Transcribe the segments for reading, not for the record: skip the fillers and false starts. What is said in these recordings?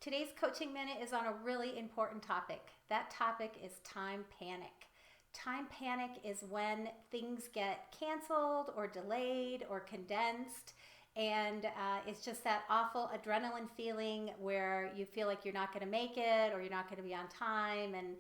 Today's Coaching Minute is on a really important topic. That topic is time panic. Time panic is when things get canceled or delayed or condensed, and it's just that awful adrenaline feeling where you feel like you're not going to make it or you're not going to be on time, and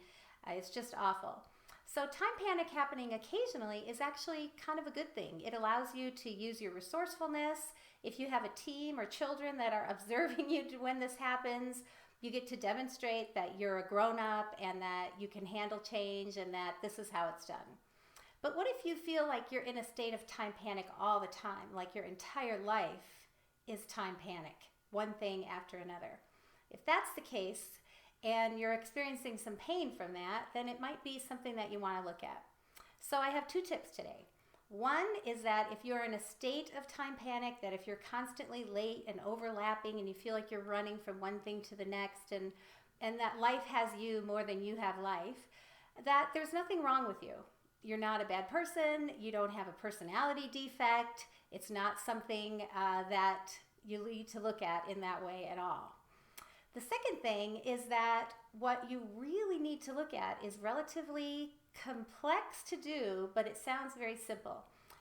it's just awful. So time panic happening occasionally is actually kind of a good thing. It allows you to use your resourcefulness. If you have a team or children that are observing you when this happens, you get to demonstrate that you're a grown-up and that you can handle change and that this is how it's done. But what if you feel like you're in a state of time panic all the time, like your entire life is time panic, one thing after another? If that's the case, and you're experiencing some pain from that, then it might be something that you want to look at. So I have 2 tips today. One is that if you're in a state of time panic, that if you're constantly late and overlapping and you feel like you're running from one thing to the next and that life has you more than you have life, that there's nothing wrong with you. You're not a bad person. You don't have a personality defect. It's not something that you need to look at in that way at all. The second thing is that what you really need to look at is relatively complex to do, but it sounds very simple.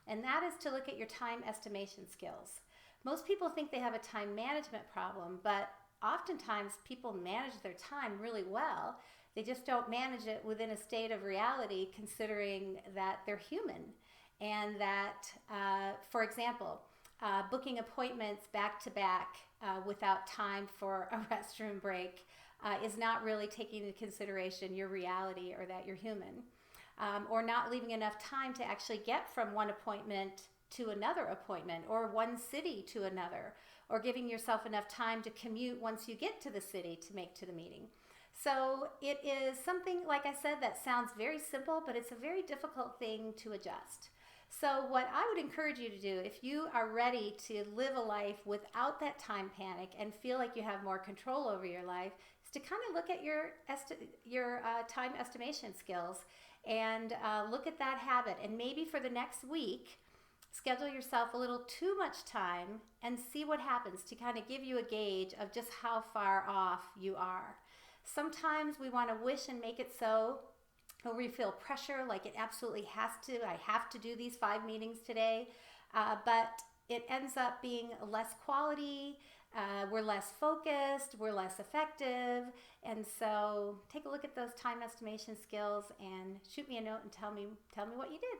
And that is to look at your time estimation skills. Most people think they have a time management problem, but oftentimes people manage their time really well. They just don't manage it within a state of reality, considering that they're human. And that, for example, booking appointments back to back without time for a restroom break is not really taking into consideration your reality or that you're human. Or not leaving enough time to actually get from one appointment to another appointment, or one city to another, or giving yourself enough time to commute once you get to the city to make to the meeting. So it is something, like I said, that sounds very simple, but it's a very difficult thing to adjust. So what I would encourage you to do, if you are ready to live a life without that time panic and feel like you have more control over your life, is to kind of look at your time estimation skills and look at that habit. And maybe for the next week, schedule yourself a little too much time and see what happens to kind of give you a gauge of just how far off you are. Sometimes we want to wish and make it so, or we feel pressure like it absolutely has to. I have to do these 5 meetings today, but it ends up being less quality. We're less focused, we're less effective, and so take a look at those time estimation skills and shoot me a note and tell me what you did.